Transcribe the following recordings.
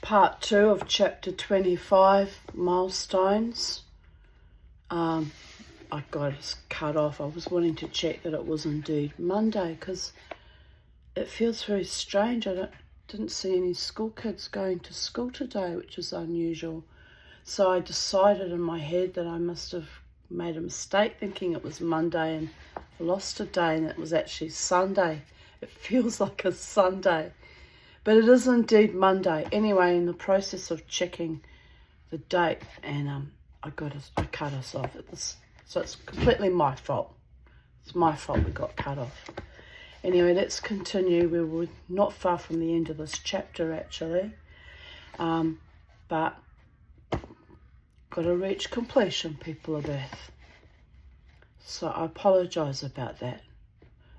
part 2 of chapter 25, Milestones. I got it cut off. I was wanting to check that it was indeed Monday because it feels very strange. I didn't see any school kids going to school today, which is unusual. So I decided in my head that I must have made a mistake thinking it was Monday and lost a day, and it was actually Sunday. It feels like a Sunday. But it is indeed Monday. Anyway, in the process of checking the date, and I cut us off. So it's completely my fault. It's my fault we got cut off. Anyway, let's continue. We were not far from the end of this chapter, actually. But got to reach completion, people of Earth. So I apologise about that.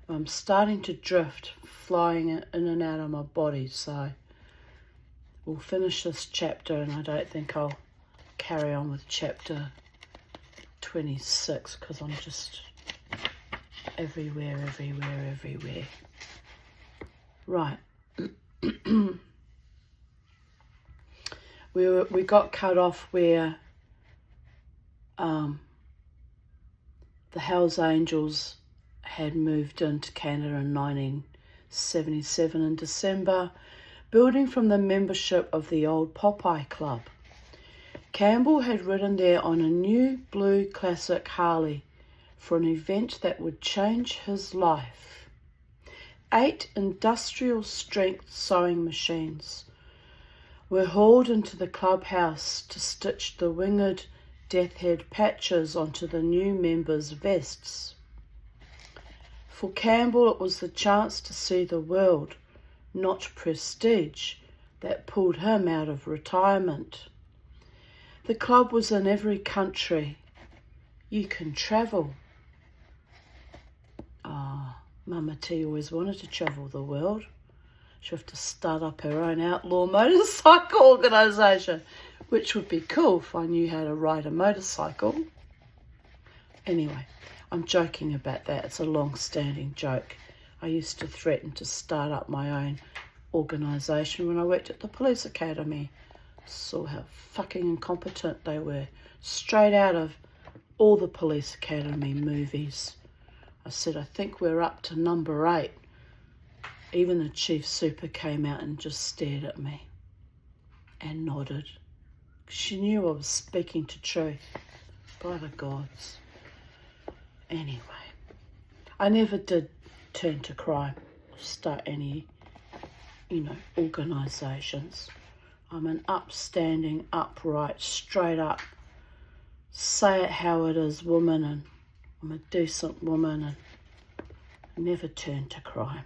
I'm starting to drift, flying in and out of my body, so we'll finish this chapter, and I don't think I'll carry on with chapter 26 because I'm just everywhere. Right. we got cut off where the Hells Angels had moved into Canada in 1977 in December, building from the membership of the old Popeye Club. Campbell had ridden there on a new blue classic Harley for an event that would change his life. 8 industrial-strength sewing machines were hauled into the clubhouse to stitch the winged death head patches onto the new members' vests. For Campbell, it was the chance to see the world, not prestige, that pulled him out of retirement. The club was in every country. You can travel. Mama T always wanted to travel the world. She'll have to start up her own outlaw motorcycle organisation, which would be cool if I knew how to ride a motorcycle. Anyway, I'm joking about that. It's a long-standing joke. I used to threaten to start up my own organisation when I worked at the police academy. Saw how fucking incompetent they were. Straight out of all the police academy movies. I said, I think we're up to number 8. Even the chief super came out and just stared at me and nodded. She knew I was speaking to truth. By the gods. Anyway, I never did turn to crime or start any, organisations. I'm an upstanding, upright, straight up, say it how it is woman, and I'm a decent woman, and I never turn to crime.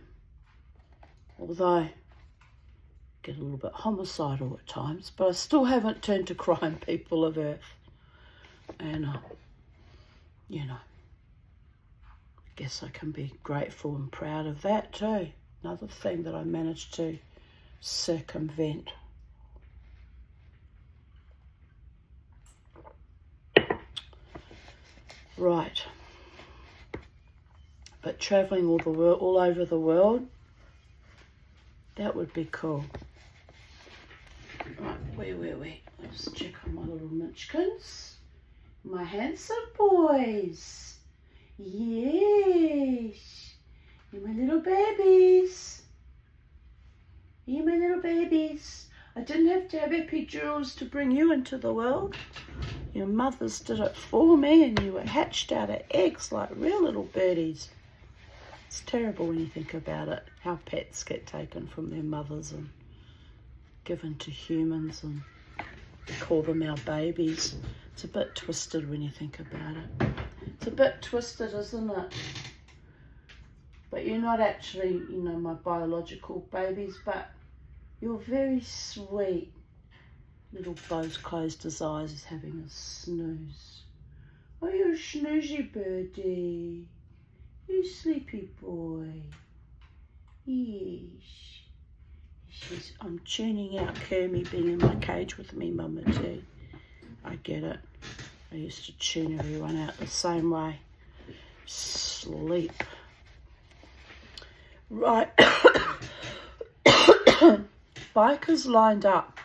Although I get a little bit homicidal at times, but I still haven't turned to crime, people of Earth. And, I guess I can be grateful and proud of that too. Another thing that I managed to circumvent. Right. But travelling all over the world, that would be cool. Right, wait. Let's check on my little munchkins. My handsome boys. Yes. You're my little babies. You're my little babies. I didn't have to have epidurals to bring you into the world. Your mothers did it for me, and you were hatched out of eggs like real little birdies. It's terrible when you think about it, how pets get taken from their mothers and given to humans, and we call them our babies. It's a bit twisted when you think about it. It's a bit twisted, isn't it? But you're not actually, my biological babies, but you're very sweet. Little Bo's closed his eyes, he's having a snooze. Oh, you're a snoozy birdie. You sleepy boy. Yes. I'm tuning out Kermie being in my cage with me, Mama T. I get it. I used to tune everyone out the same way. Sleep. Right. Bikers lined up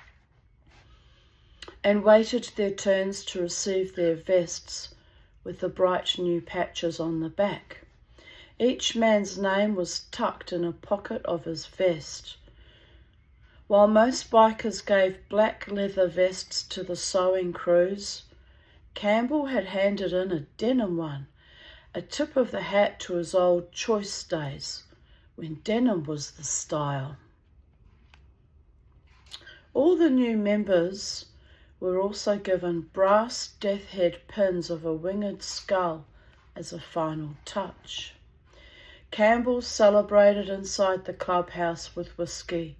and waited their turns to receive their vests with the bright new patches on the back. Each man's name was tucked in a pocket of his vest. While most bikers gave black leather vests to the sewing crews, Campbell had handed in a denim one, a tip of the hat to his old choice days, when denim was the style. All the new members were also given brass death head pins of a winged skull as a final touch. Campbell celebrated inside the clubhouse with whiskey,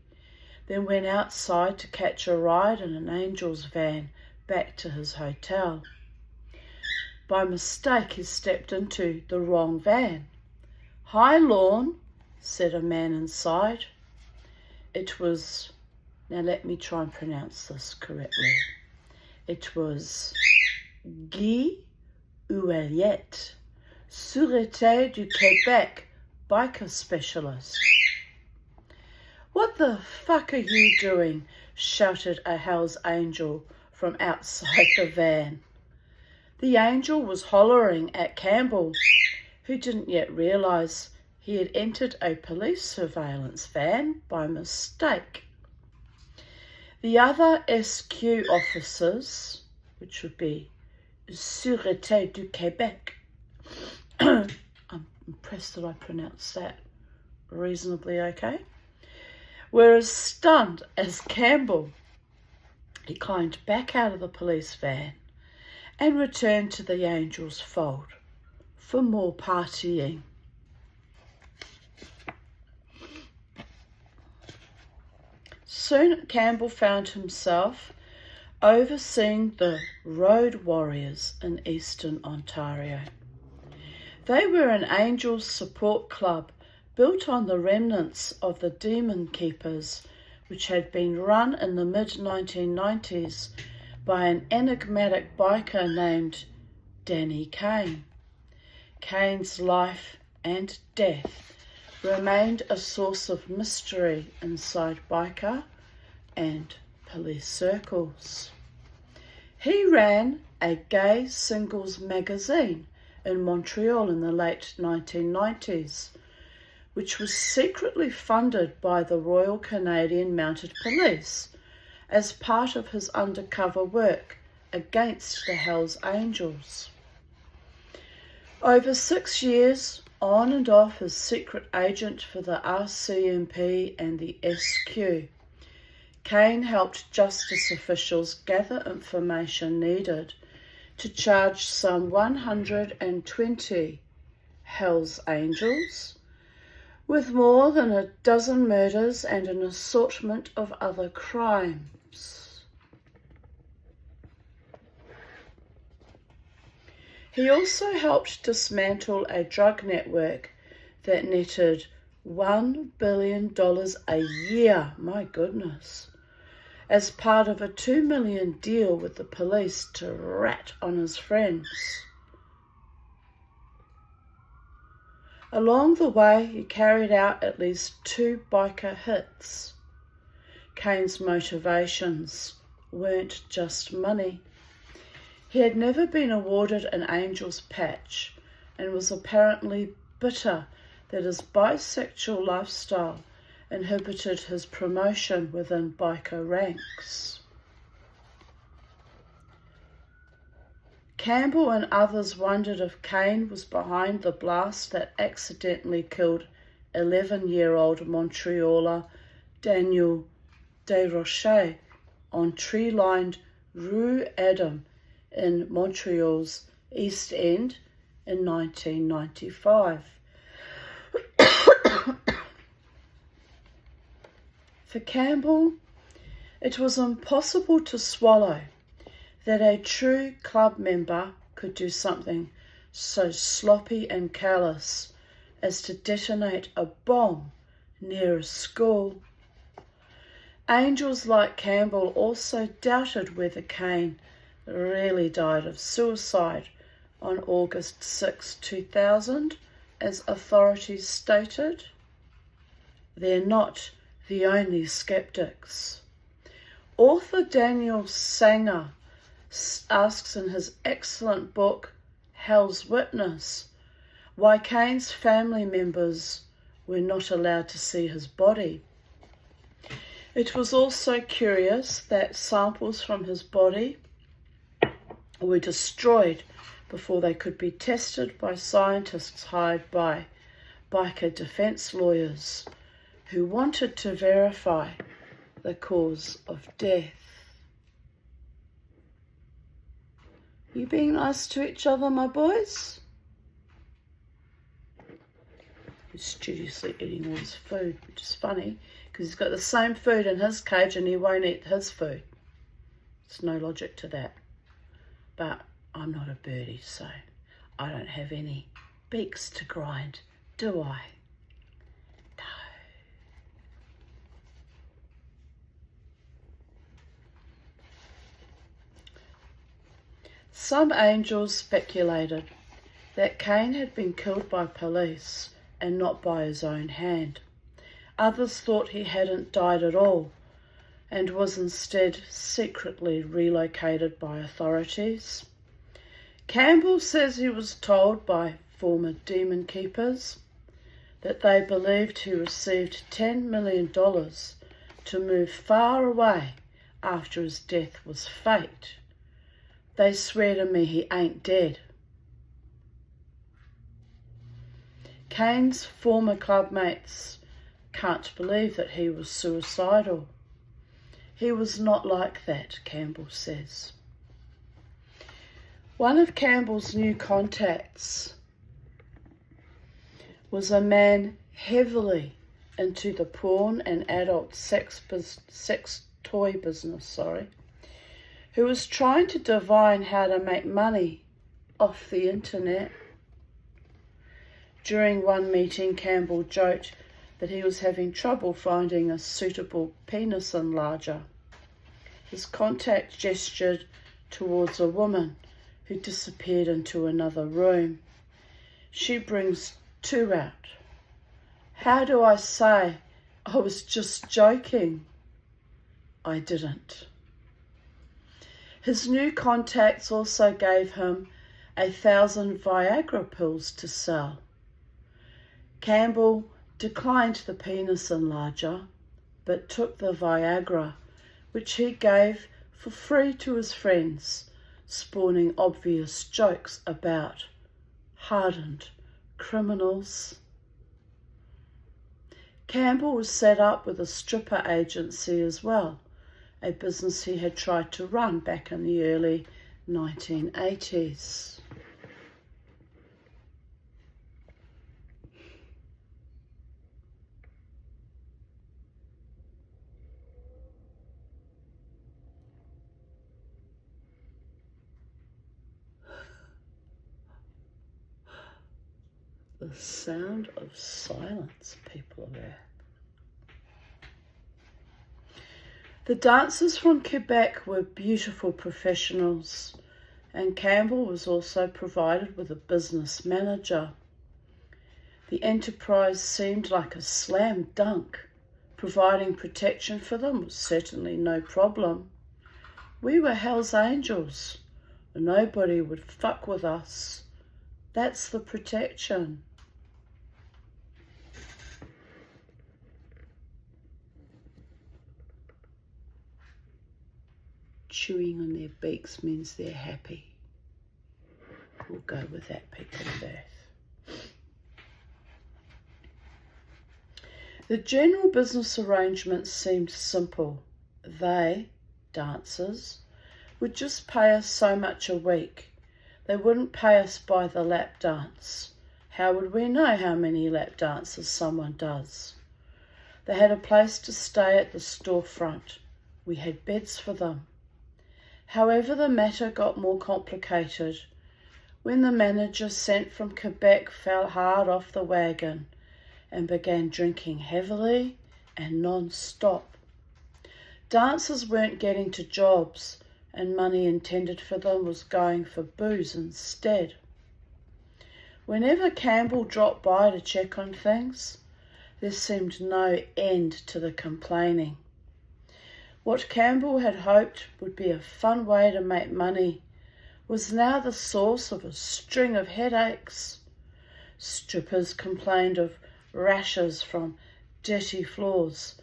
then went outside to catch a ride in an Angels van back to his hotel. By mistake, he stepped into the wrong van. "Hi, Lorne," said a man inside. It was, now let me try and pronounce this correctly. It was Guy Ouellet, Sûreté du Québec, biker specialist. "What the fuck are you doing?" shouted a Hells Angel from outside the van. The angel was hollering at Campbell, who didn't yet realise he had entered a police surveillance van by mistake. The other SQ officers, which would be Sûreté du Québec, I'm impressed that I pronounced that reasonably okay, were as stunned as Campbell. He climbed back out of the police van and returned to the Angels' fold for more partying. Soon Campbell found himself overseeing the Road Warriors in Eastern Ontario. They were an Angels support club built on the remnants of the Demon Keepers, which had been run in the mid-1990s by an enigmatic biker named Danny Kane. Kane's life and death remained a source of mystery inside biker and police circles. He ran a gay singles magazine in Montreal in the late 1990s, which was secretly funded by the Royal Canadian Mounted Police as part of his undercover work against the Hells Angels. Over 6 years, on and off as secret agent for the RCMP and the SQ, Kane helped justice officials gather information needed to charge some 120 Hells Angels with more than a dozen murders and an assortment of other crimes. He also helped dismantle a drug network that netted $1 billion a year, my goodness, as part of a $2 million deal with the police to rat on his friends. Along the way, he carried out at least 2 biker hits. Kane's motivations weren't just money. He had never been awarded an Angels patch and was apparently bitter that his bisexual lifestyle inhibited his promotion within biker ranks. Campbell and others wondered if Kane was behind the blast that accidentally killed 11-year-old Montrealer Daniel Desrochers on tree-lined Rue Adam in Montreal's East End in 1995. For Campbell, it was impossible to swallow that a true club member could do something so sloppy and callous as to detonate a bomb near a school. Angels like Campbell also doubted whether Kane really died of suicide on August 6, 2000, as authorities stated. They're not the only skeptics. Author Daniel Sanger asks in his excellent book, Hell's Witness, why Cain's family members were not allowed to see his body. It was also curious that samples from his body were destroyed before they could be tested by scientists hired by biker defense lawyers who wanted to verify the cause of death. You being nice to each other, my boys? He's studiously eating all his food, which is funny because he's got the same food in his cage and he won't eat his food. There's no logic to that. But I'm not a birdie, so I don't have any beaks to grind, do I? No. Some angels speculated that Cain had been killed by police and not by his own hand. Others thought he hadn't died at all and was instead secretly relocated by authorities. Campbell says he was told by former demon keepers that they believed he received $10 million to move far away after his death was faked. They swear to me he ain't dead. Cain's former clubmates can't believe that he was suicidal. He was not like that, Campbell says. One of Campbell's new contacts was a man heavily into the porn and adult sex toy business, who was trying to divine how to make money off the internet. During one meeting, Campbell joked that he was having trouble finding a suitable penis enlarger. His contact gestured towards a woman who disappeared into another room. She brings two out. How do I say I was just joking? I didn't. His new contacts also gave him 1,000 Viagra pills to sell. Campbell declined the penis enlarger, but took the Viagra, which he gave for free to his friends, spawning obvious jokes about hardened criminals. Campbell was set up with a stripper agency as well, a business he had tried to run back in the early 1980s. The sound of silence, people of Earth. The dancers from Quebec were beautiful professionals, and Campbell was also provided with a business manager. The enterprise seemed like a slam dunk. Providing protection for them was certainly no problem. We were Hell's Angels. Nobody would fuck with us. That's the protection. Chewing on their beaks means they're happy. We'll go with that, people of Earth. The general business arrangements seemed simple. They, dancers, would just pay us so much a week. They wouldn't pay us by the lap dance. How would we know how many lap dances someone does? They had a place to stay at the storefront. We had beds for them. However, the matter got more complicated when the manager sent from Quebec fell hard off the wagon and began drinking heavily and non-stop. Dancers weren't getting to jobs, and money intended for them was going for booze instead. Whenever Campbell dropped by to check on things, there seemed no end to the complaining. What Campbell had hoped would be a fun way to make money was now the source of a string of headaches. Strippers complained of rashes from dirty floors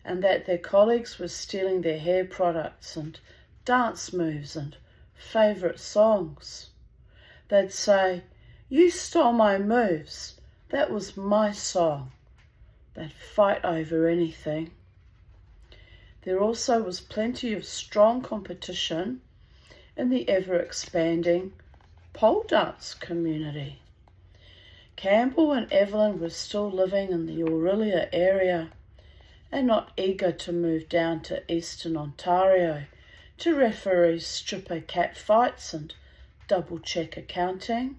and that their colleagues were stealing their hair products and dance moves and favourite songs. They'd say, "You stole my moves. That was my song." They'd fight over anything. There also was plenty of strong competition in the ever-expanding pole dance community. Campbell and Evelyn were still living in the Orillia area and not eager to move down to Eastern Ontario to referee stripper cat fights and double-check accounting.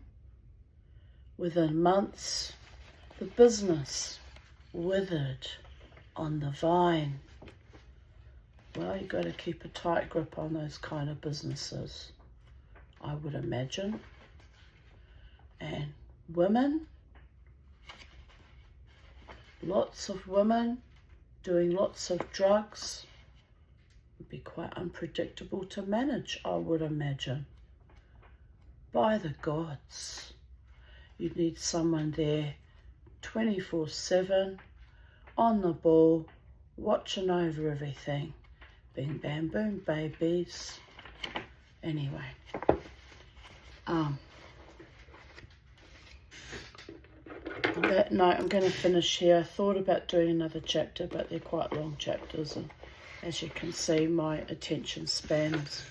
Within months, the business withered on the vine. Well, you've got to keep a tight grip on those kind of businesses, I would imagine. And women, lots of women doing lots of drugs would be quite unpredictable to manage, I would imagine. By the gods, you'd need someone there 24/7, on the ball, watching over everything. Bing, bam, boom, babies. Anyway, on that note, I'm going to finish here. I thought about doing another chapter, but they're quite long chapters, and as you can see, my attention span is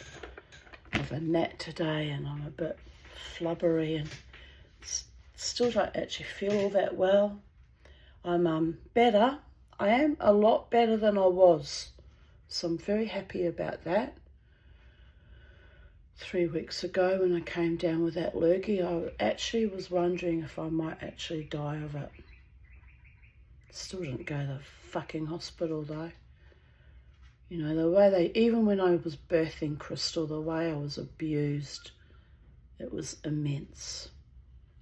of a gnat today, and I'm a bit flubbery and still don't actually feel all that well. I'm better. I am a lot better than I was, so I'm very happy about that. 3 weeks ago when I came down with that lurgy, I actually was wondering if I might actually die of it. Still didn't go to the fucking hospital though. You know, the way even when I was birthing Crystal, the way I was abused, it was immense.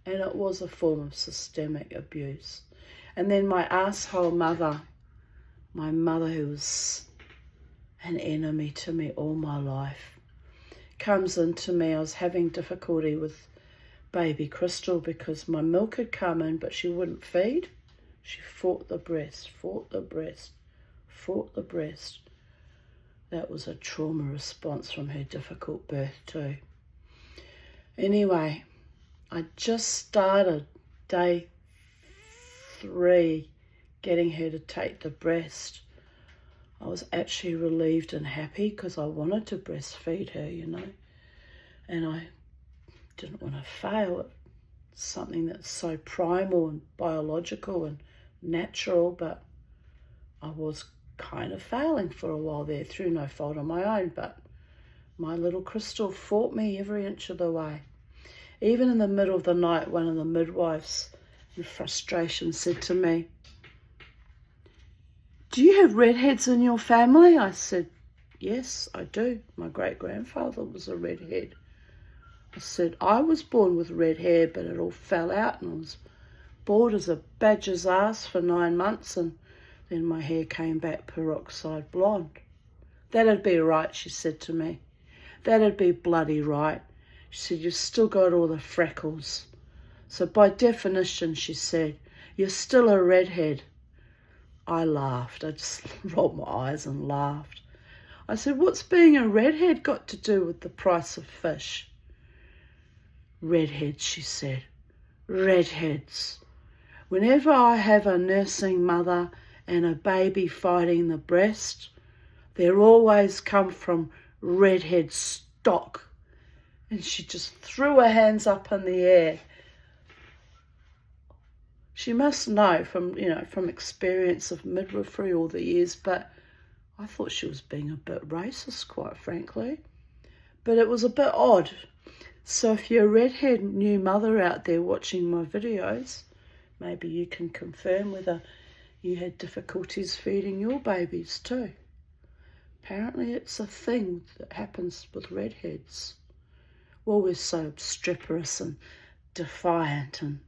And it was a form of systemic abuse. And then my asshole mother, my mother who was an enemy to me all my life, comes into me. I was having difficulty with baby Crystal because my milk had come in, but she wouldn't feed. She fought the breast, fought the breast, fought the breast. That was a trauma response from her difficult birth too. Anyway, I just started day 3 getting her to take the breast. I was actually relieved and happy because I wanted to breastfeed her, you know, and I didn't want to fail. It's something that's so primal and biological and natural, but I was kind of failing for a while there through no fault of my own, but my little Crystal fought me every inch of the way. Even in the middle of the night, one of the midwives in frustration said to me, "Do you have redheads in your family?" I said, "Yes, I do. My great-grandfather was a redhead." I said, "I was born with red hair, but it all fell out and I was bald as a badger's ass for 9 months, and then my hair came back peroxide blonde." "That'd be right," she said to me. "That'd be bloody right." She said, "You've still got all the freckles. So by definition," she said, "you're still a redhead." I laughed. I just rolled my eyes and laughed. I said, "What's being a redhead got to do with the price of fish?" "Redheads," she said. "Redheads. Whenever I have a nursing mother and a baby fighting the breast, they're always come from redhead stock." And she just threw her hands up in the air. She must know from experience of midwifery all the years, but I thought she was being a bit racist, quite frankly. But it was a bit odd. So if you're a redhead new mother out there watching my videos, maybe you can confirm whether you had difficulties feeding your babies too. Apparently it's a thing that happens with redheads. Well, we're so obstreperous and defiant and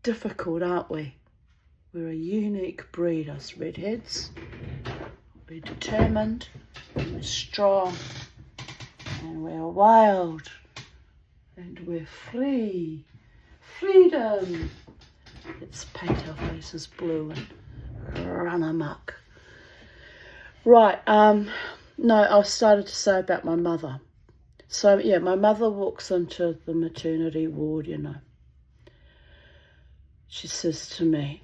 difficult, aren't we? We're a unique breed, us redheads. we're determined, and we're strong, and we're wild, and we're free. Freedom! Let's paint our faces blue and run amok. Right, no, I started to say about my mother. So, yeah, my mother walks into the maternity ward, you know. She says to me,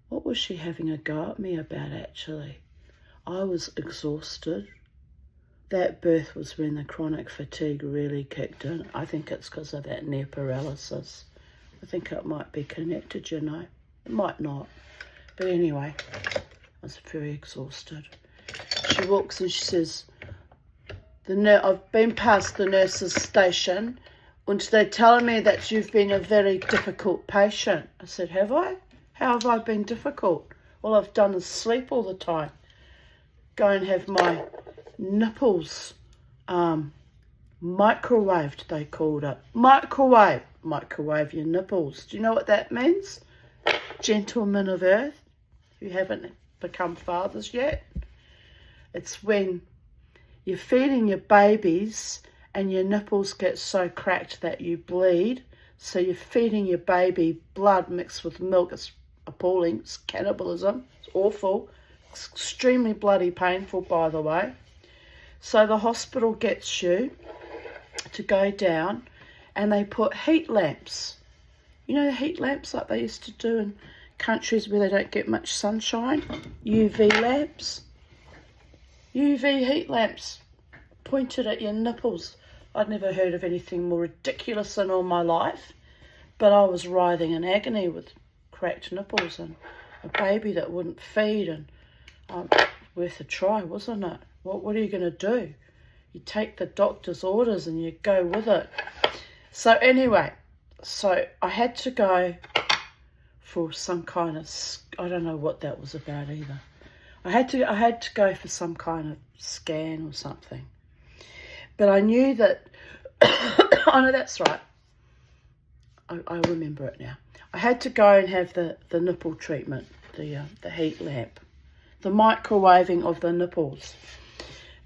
what was she having a go at me about, actually? I was exhausted. That birth was when the chronic fatigue really kicked in. I think it's because of that near paralysis. I think it might be connected, you know. It might not. But anyway, I was very exhausted. She walks and she says, I've been past the nurse's station and they're telling me that you've been a very difficult patient. I said, have I? How have I been difficult? All I've done is sleep all the time. Go and have my nipples microwaved, they called it. Microwave your nipples. Do you know what that means? Gentlemen of Earth, who haven't become fathers yet. It's when you're feeding your babies and your nipples get so cracked that you bleed. So you're feeding your baby blood mixed with milk. It's appalling. It's cannibalism. It's awful. It's extremely bloody painful, by the way. So the hospital gets you to go down and they put heat lamps. You know the heat lamps like they used to do in countries where they don't get much sunshine? UV lamps. UV heat lamps pointed at your nipples. I'd never heard of anything more ridiculous in all my life, but I was writhing in agony with cracked nipples and a baby that wouldn't feed, and worth a try, wasn't it? What are you going to do? You take the doctor's orders and you go with it. So anyway, so I had to go for some kind of, I don't know what that was about either. I had to go for some kind of scan or something. But I knew that, oh no, that's right. I remember it now. I had to go and have the nipple treatment, the heat lamp, the microwaving of the nipples.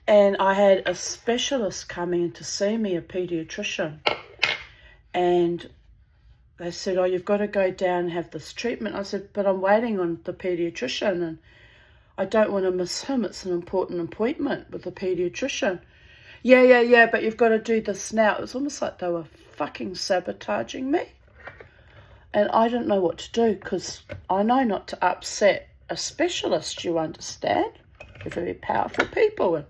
And I had a specialist coming in to see me, a paediatrician. And they said, oh, you've got to go down and have this treatment. I said, but I'm waiting on the paediatrician and I don't want to miss him. It's an important appointment with the paediatrician. Yeah, but you've got to do this now. It was almost like they were fucking sabotaging me. And I didn't know what to do because I know not to upset a specialist, you understand? They're very powerful people and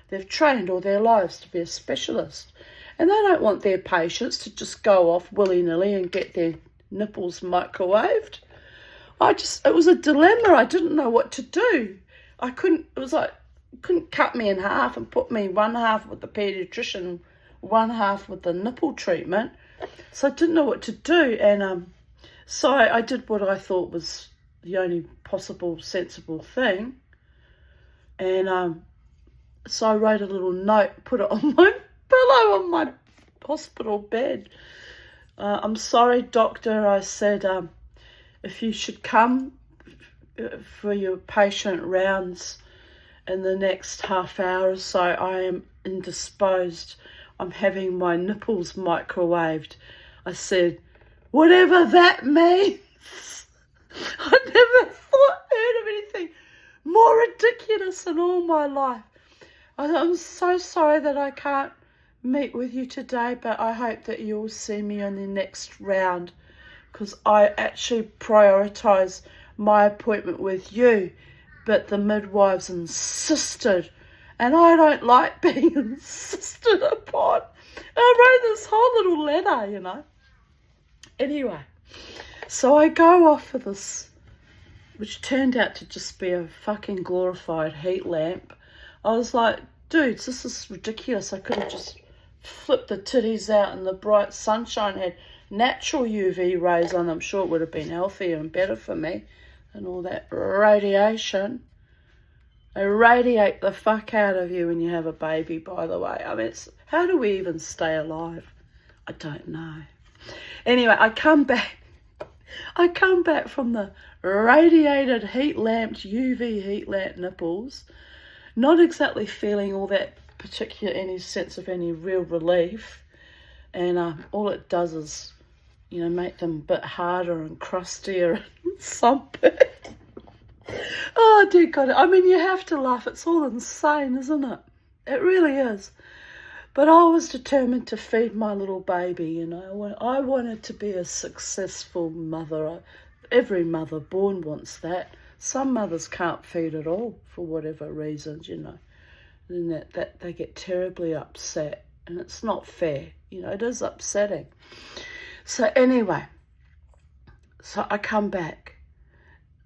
they've trained all their lives to be a specialist. And they don't want their patients to just go off willy-nilly and get their nipples microwaved. It was a dilemma. I didn't know what to do. Couldn't cut me in half and put me one half with the paediatrician, one half with the nipple treatment. So I didn't know what to do. And so I did what I thought was the only possible sensible thing. And so I wrote a little note, put it on my pillow on my hospital bed. I'm sorry, doctor, I said, if you should come for your patient rounds in the next half hour or so, I am indisposed. I'm having my nipples microwaved. I said, whatever that means. I never heard of anything more ridiculous in all my life. I'm so sorry that I can't meet with you today, but I hope that you'll see me on the next round because I actually prioritise my appointment with you, but the midwives insisted, and I don't like being insisted upon. I wrote this whole little letter, you know. Anyway, so I go off for this, which turned out to just be a fucking glorified heat lamp. I was like, dudes, this is ridiculous. I could have just flipped the titties out in the bright sunshine, had natural UV rays on. I'm sure it would have been healthier and better for me than all that radiation. They radiate the fuck out of you when you have a baby, by the way. I mean, how do we even stay alive? I don't know. Anyway, I come back from the radiated heat lamped, UV heat lamp nipples, not exactly feeling all that particular, any sense of any real relief. And all it does is, make them a bit harder and crustier and sunburned. Oh, dear God. I mean, you have to laugh. It's all insane, isn't it? It really is. But I was determined to feed my little baby, I wanted to be a successful mother. Every mother born wants that. Some mothers can't feed at all for whatever reasons, and that they get terribly upset. And it's not fair. It is upsetting. So anyway, I come back.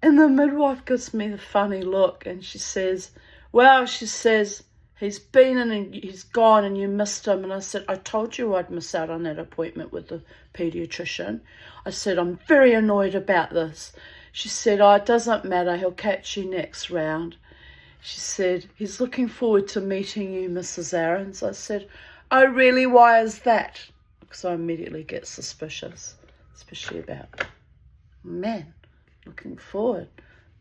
And the midwife gives me the funny look and she says, well, he's been in and he's gone and you missed him. And I said, I told you I'd miss out on that appointment with the paediatrician. I said, I'm very annoyed about this. She said, oh, it doesn't matter. He'll catch you next round. She said, he's looking forward to meeting you, Mrs. Aarons. I said, oh, really? Why is that? Because I immediately get suspicious, especially about men looking forward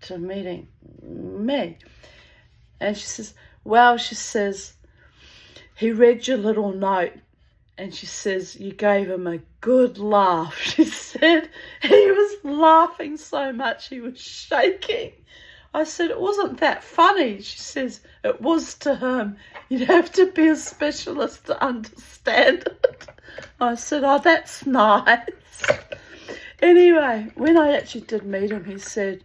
to meeting me. And she says, well, he read your little note and she says, you gave him a good laugh. She said he was laughing so much he was shaking. I said, it wasn't that funny. She says, it was to him. You'd have to be a specialist to understand it. I said, oh, that's nice. Anyway, when I actually did meet him, he said,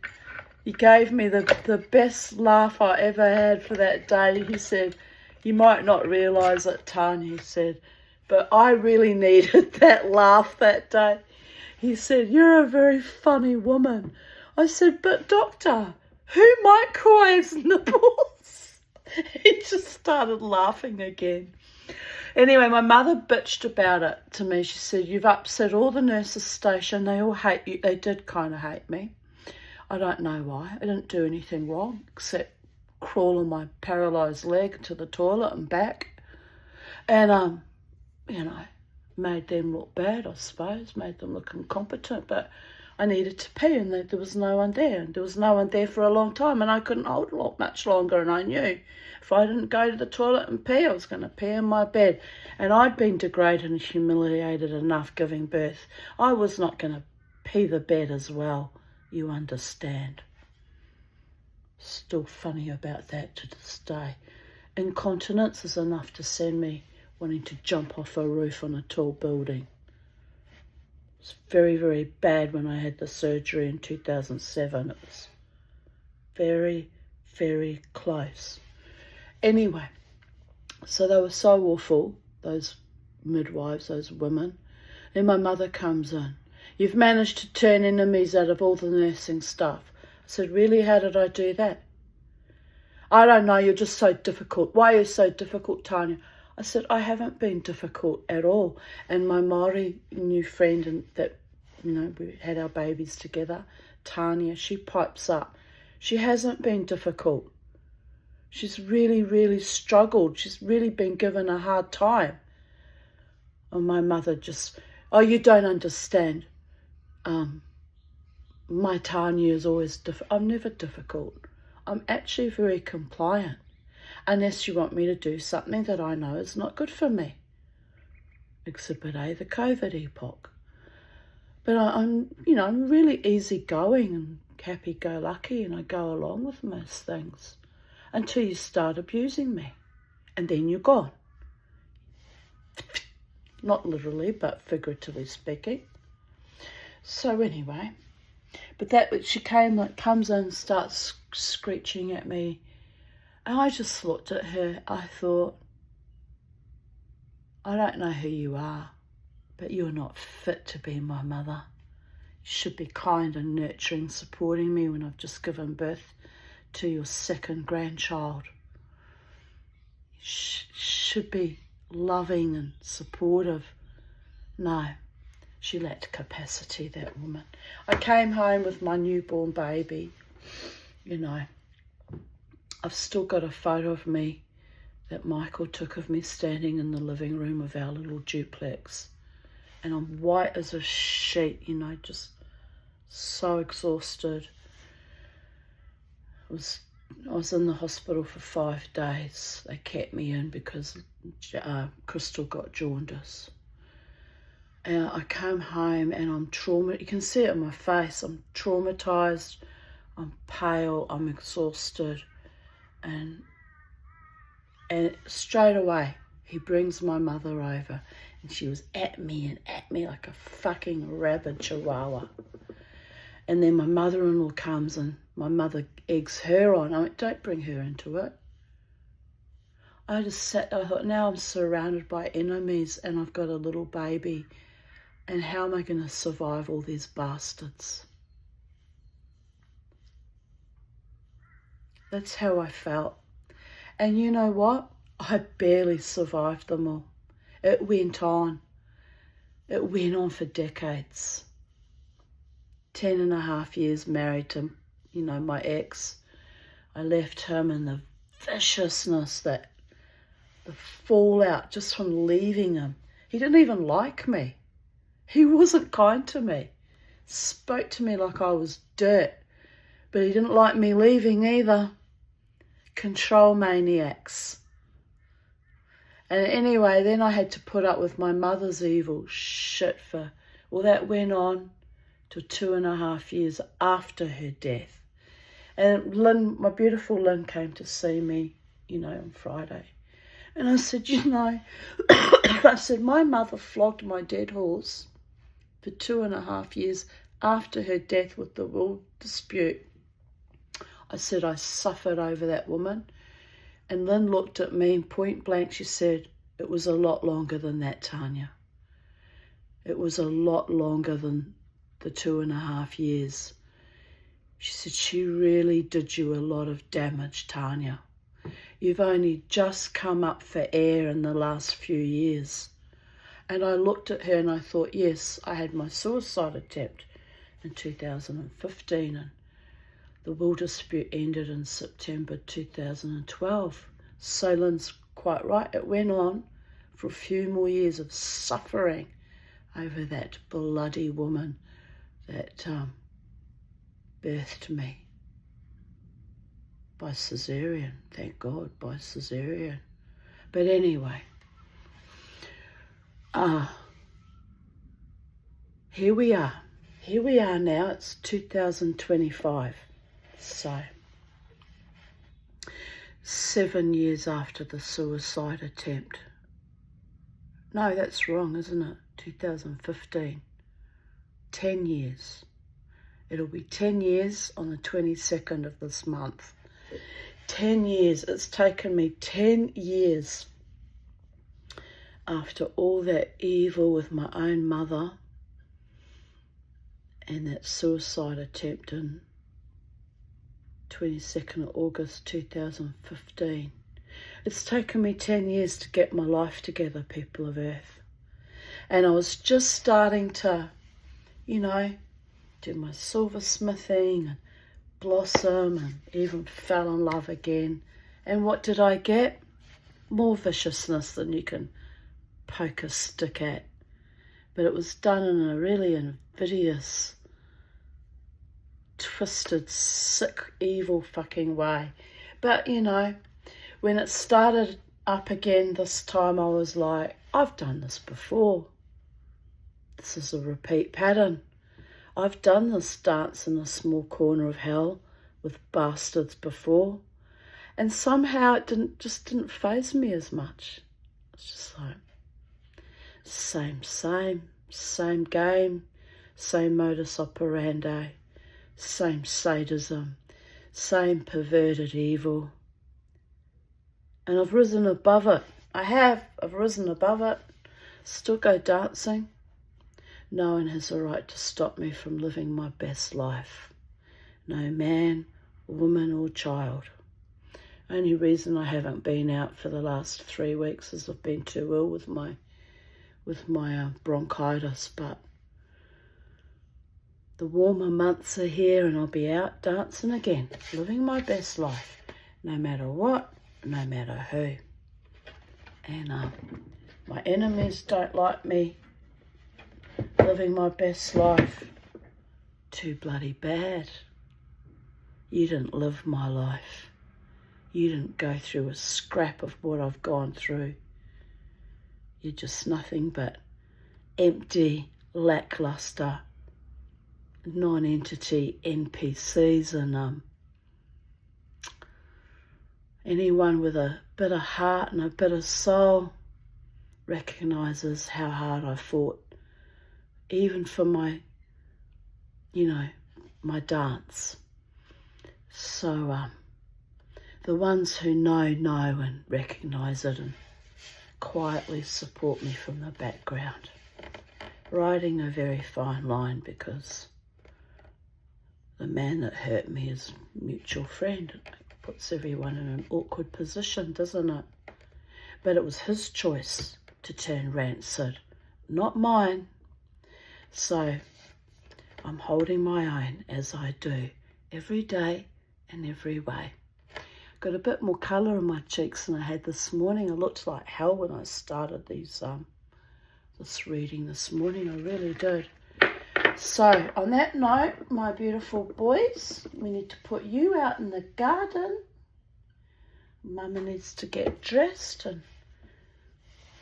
he gave me the best laugh I ever had for that day. He said, you might not realise it, Tanya, he said, but I really needed that laugh that day. He said, you're a very funny woman. I said, but doctor, who microwaves nipples? He just started laughing again. Anyway, my mother bitched about it to me. She said, you've upset all the nurses' station. They all hate you. They did kind of hate me. I don't know why. I didn't do anything wrong except crawl on my paralysed leg to the toilet and back. And, made them look bad, I suppose. Made them look incompetent. But I needed to pee and there was no one there. And there was no one there for a long time and I couldn't hold it much longer. And I knew if I didn't go to the toilet and pee, I was going to pee in my bed. And I'd been degraded and humiliated enough giving birth. I was not going to pee the bed as well, you understand. Still funny about that to this day. Incontinence is enough to send me wanting to jump off a roof on a tall building. It was very, very bad when I had the surgery in 2007. It was very, very close. Anyway, so they were so awful, those midwives, those women. Then my mother comes in. You've managed to turn enemies out of all the nursing staff. I said, really, how did I do that? I don't know, you're just so difficult. Why are you so difficult, Tanya? I said, I haven't been difficult at all. And my Māori new friend and that, we had our babies together, Tanya, she pipes up. She hasn't been difficult. She's really, really struggled. She's really been given a hard time. And my mother just, oh, you don't understand. My Tanya is always I'm never difficult. I'm actually very compliant. Unless you want me to do something that I know is not good for me. Exhibit A, the COVID epoch. But I'm really easygoing and happy-go-lucky and I go along with most things until you start abusing me. And then you're gone. Not literally, but figuratively speaking. So anyway, but she comes in and starts screeching at me. And I just looked at her. I thought, I don't know who you are, but you're not fit to be my mother. You should be kind and nurturing, supporting me when I've just given birth to your second grandchild. You should be loving and supportive. No, she lacked capacity, that woman. I came home with my newborn baby, I've still got a photo of me that Michael took of me standing in the living room of our little duplex. And I'm white as a sheet, just so exhausted. I was in the hospital for 5 days. They kept me in because Crystal got jaundice. And I came home and I'm traumatized. You can see it on my face. I'm traumatized. I'm pale. I'm exhausted. And straight away, he brings my mother over. And she was at me like a fucking rabid chihuahua. And then my mother-in-law comes and my mother eggs her on. I went, don't bring her into it. I just sat there, I thought, now I'm surrounded by enemies and I've got a little baby. And how am I going to survive all these bastards? That's how I felt. And you know what? I barely survived them all. It went on. It went on for decades. 10.5 years married to, my ex. I left him and the viciousness, the fallout just from leaving him. He didn't even like me. He wasn't kind to me. Spoke to me like I was dirt. But he didn't like me leaving either. Control maniacs. And anyway, then I had to put up with my mother's evil shit that went on till 2.5 years after her death. And Lynn, my beautiful Lynn, came to see me, on Friday. And I said, I said, my mother flogged my dead horse for 2.5 years after her death with the will dispute. I said, I suffered over that woman. And Lynn looked at me and point blank, she said, it was a lot longer than that, Tanya. It was a lot longer than the 2.5 years. She said, she really did you a lot of damage, Tanya. You've only just come up for air in the last few years. And I looked at her and I thought, yes, I had my suicide attempt in 2015 and the will dispute ended in September 2012. So Lynn's quite right. It went on for a few more years of suffering over that bloody woman that birthed me by caesarean. Thank God, by caesarean. But anyway, here we are. Here we are now. It's 2025. So, 7 years after the suicide attempt. No, that's wrong, isn't it? 2015. 10 years. It'll be 10 years on the 22nd of this month. 10 years. It's taken me 10 years after all that evil with my own mother and that suicide attempt in 22nd of August 2015. It's taken me 10 years to get my life together, people of Earth. And I was just starting to, do my silversmithing and blossom and even fell in love again. And what did I get? More viciousness than you can poke a stick at. But it was done in a really invidious, twisted, sick, evil fucking way. But, when it started up again this time, I was like, I've done this before. This is a repeat pattern. I've done this dance in a small corner of hell with bastards before. And somehow it didn't faze me as much. It's just like, same game, same modus operandi, same sadism, same perverted evil. And I've risen above it. I've risen above it. Still go dancing. No one has a right to stop me from living my best life. No man, woman or child. Only reason I haven't been out for the last 3 weeks is I've been too ill with my bronchitis, but the warmer months are here and I'll be out dancing again, living my best life, no matter what, no matter who. And my enemies don't like me living my best life. Too bloody bad. You didn't live my life. You didn't go through a scrap of what I've gone through. You're just nothing but empty, lackluster, non-entity NPCs, and anyone with a bit of heart and a bit of soul recognises how hard I fought, even for my, my dance. So the ones who know and recognise it and quietly support me from the background. Riding a very fine line, because the man that hurt me is a mutual friend. It puts everyone in an awkward position, doesn't it? But it was his choice to turn rancid, not mine. So I'm holding my own, as I do every day in every way. Got a bit more colour in my cheeks than I had this morning. I looked like hell when I started this reading this morning. I really did. So on that note, my beautiful boys, we need to put you out in the garden. Mama needs to get dressed and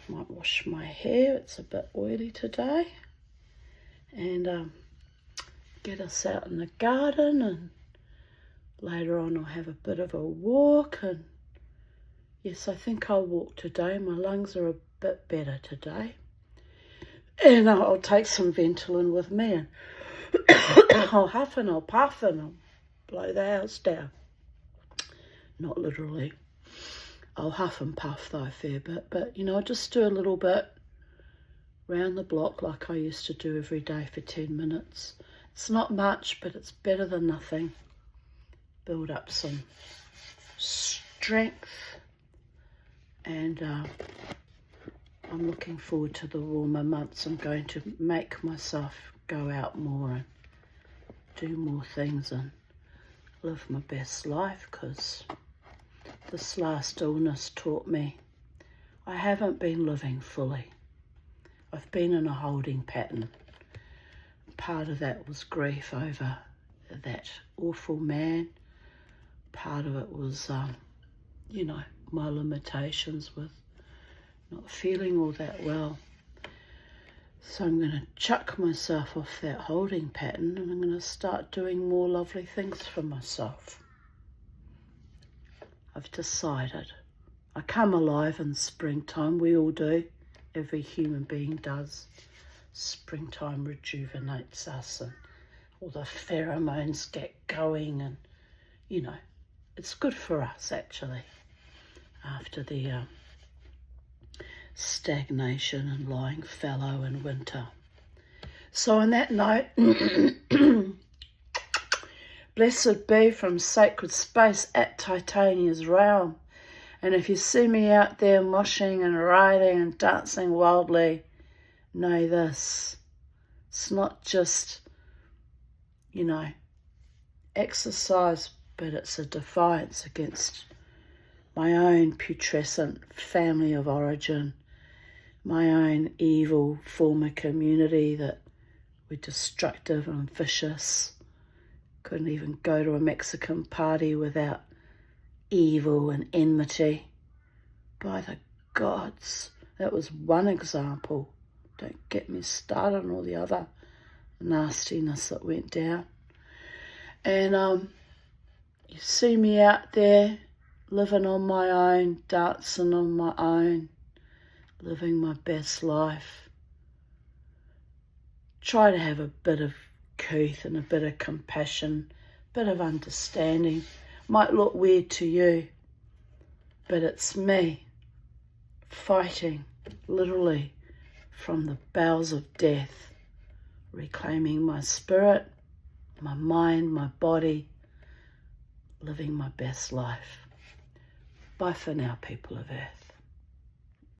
might wash my hair. It's a bit oily today. And get us out in the garden, and later on I'll have a bit of a walk. And yes, I think I'll walk today. My lungs are a bit better today. And I'll take some Ventolin with me, and I'll huff and I'll puff and I'll blow the house down. Not literally. I'll huff and puff though a fair bit, but I'll just do a little bit round the block like I used to do every day for 10 minutes. It's not much, but it's better than nothing. Build up some strength, and I'm looking forward to the warmer months. I'm going to make myself go out more and do more things and live my best life, because this last illness taught me I haven't been living fully. I've been in a holding pattern. Part of that was grief over that awful man. Part of it was, my limitations with not feeling all that well. So I'm going to chuck myself off that holding pattern, and I'm going to start doing more lovely things for myself. I've decided. I come alive in springtime. We all do. Every human being does. Springtime rejuvenates us, and all the pheromones get going, and it's good for us actually after the stagnation and lying fallow in winter. So on that note, blessed be from sacred space at Titania's realm. And if you see me out there moshing and riding and dancing wildly, know this: it's not just, exercise, but it's a defiance against my own putrescent family of origin, my own evil former community that were destructive and vicious. Couldn't even go to a Mexican party without evil and enmity. By the gods, that was one example. Don't get me started on all the other nastiness that went down. And you see me out there living on my own, dancing on my own, living my best life. Try to have a bit of couth and a bit of compassion, a bit of understanding. Might look weird to you, but it's me fighting literally from the bowels of death, reclaiming my spirit, my mind, my body, living my best life. Bye for now, people of Earth.